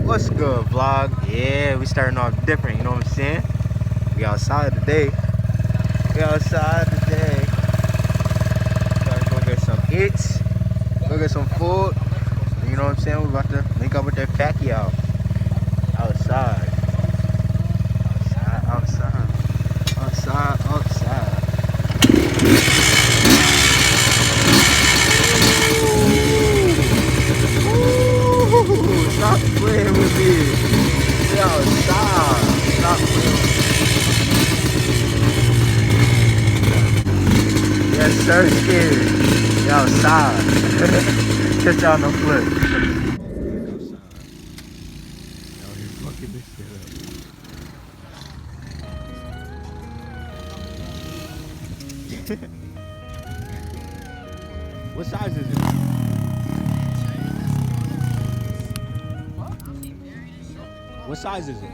What's good, vlog? Yeah, we starting off different, you know what I'm saying? We outside today. We outside today. Gotta go get some eats, go get some food. You know what I'm saying? We about to link up with that Pacquiao. Outside. Outside. Outside. Outside. Ooh, stop playing with me. We outside. Stop playing with me. Yes, sir, scared. We outside. Catch y'all on the flip. Y'all here fucking this shit up. What size is it? What size is it?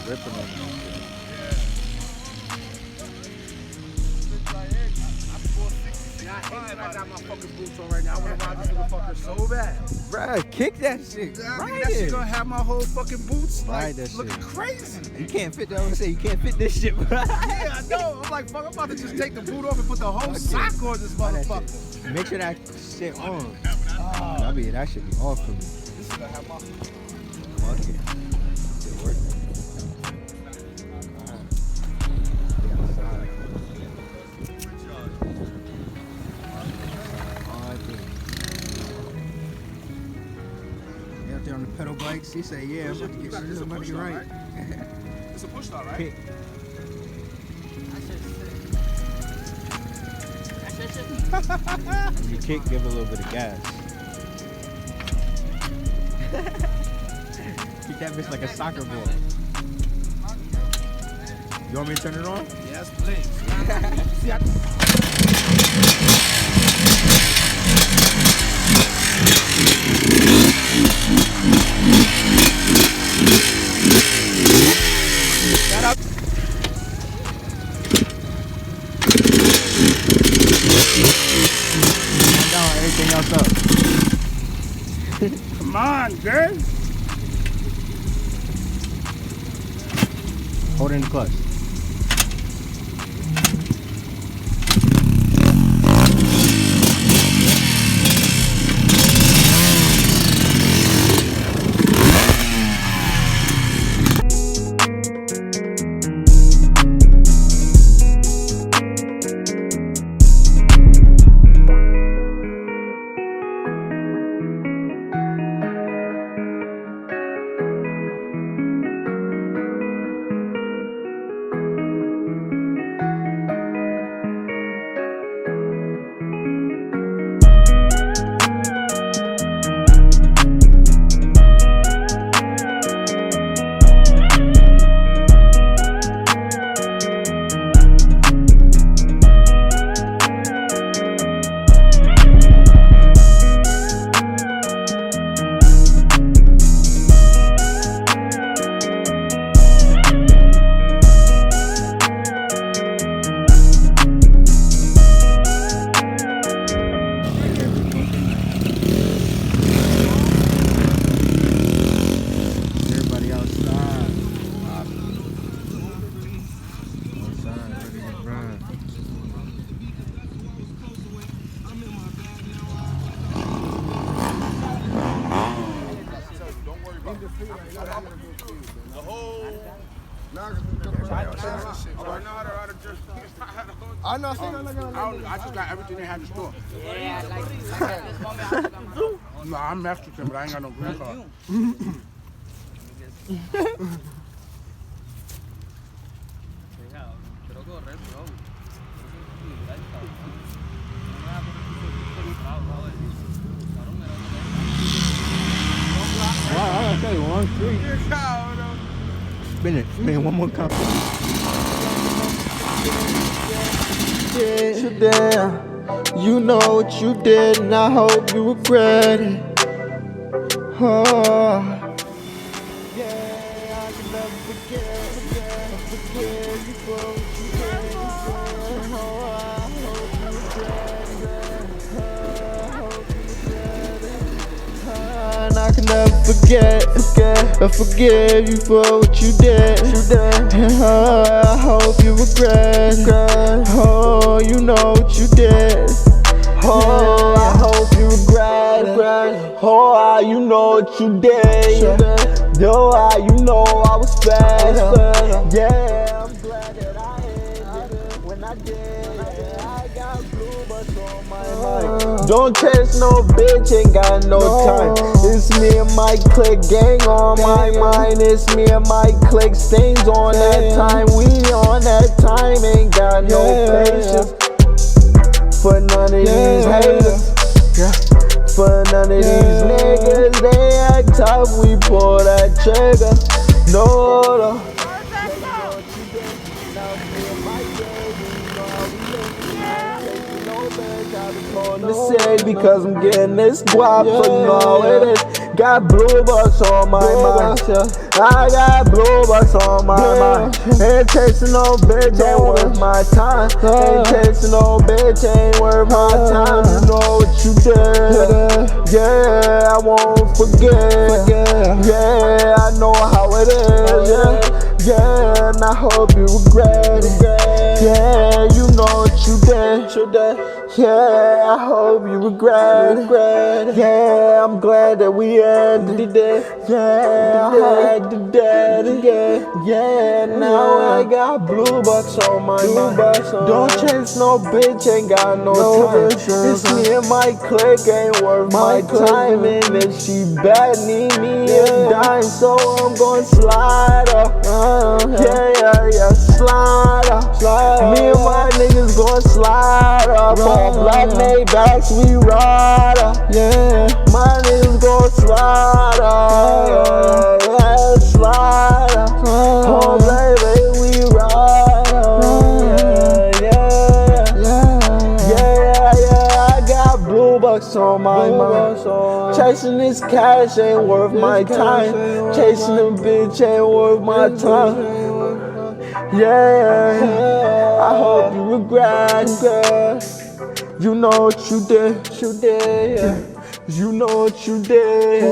Ripping on I got my fucking boots on right now. I want to ride this motherfucker so bad. Bruh, kick that shit. Right, that shit gonna have my whole fucking boots like looking crazy. You can't fit that. I was say you can't fit this shit. Yeah, I know. I'm like, fuck, I'm about to just take the boot off and put the whole sock on this motherfucker. Make sure that shit on. I mean, that should be off for me. This is gonna have my fuck it. It working. On the pedal bikes, he said, "Yeah, I'm about to get somebody right." It's a push start, right? Kick. When you kick, give it a little bit of gas. Keep that bitch like a soccer ball. You want me to turn it on? Yes, please. See, shut up. Down everything else up. Come on, girl. Hold in the clutch. I know. I just got everything they had in the store. Yeah, like at this moment, No, I'm Mexican, but I ain't got no green card. Okay, 1, 3. Spin it. Spin it one more time. You know what you did, and I hope you regret it. Oh. Yeah, I can never forget you for what you did. Oh, I hope you regret it. And I can never forget you for what you did. I hope you regret. Oh, you know what you did. Oh, I hope you regret. Oh, you know what you did. Yo, you know I was bad. Yeah, I'm glad that I ended when I did. I got blue bus on my mind. Don't chase no bitch, ain't got no time. It's me and my clique, gang on my mind. It's me and my clique, stains on that time. We on that time, ain't got no patience for none of these haters. For none of these niggas, they act tough, we pull that trigger. No. To say because I'm getting this guap for no it is. Got blue bucks on my mind. I got blue bucks on my mind. Ain't chasing no bitch, ain't worth my time. Ain't chasing no bitch, ain't worth my time. You know what you did. Yeah, I won't forget. Yeah, I know how it is. Yeah, and I hope you regret it. Yeah, you know what you did. Yeah, I hope you regret it. Yeah, I'm glad that we ended it. Yeah, I had to dead. Yeah, now I got blue bucks on my mind. Don't chase no bitch, ain't got no time. It's me and my clique, ain't worth my time. And if she bad, need me a dime, so I'm gon' slide up. Yeah, slide up. Me and my niggas gon' slide up. On black Maybachs, we ride up. Yeah, my niggas gon' slide up. Yeah, slide up. Oh baby, we ride up. Yeah, I got blue bucks on my mind. Chasing this cash ain't worth my time. Chasing them bitch ain't worth my time. Yeah, I hope you regret. You know what you did. You know what you did.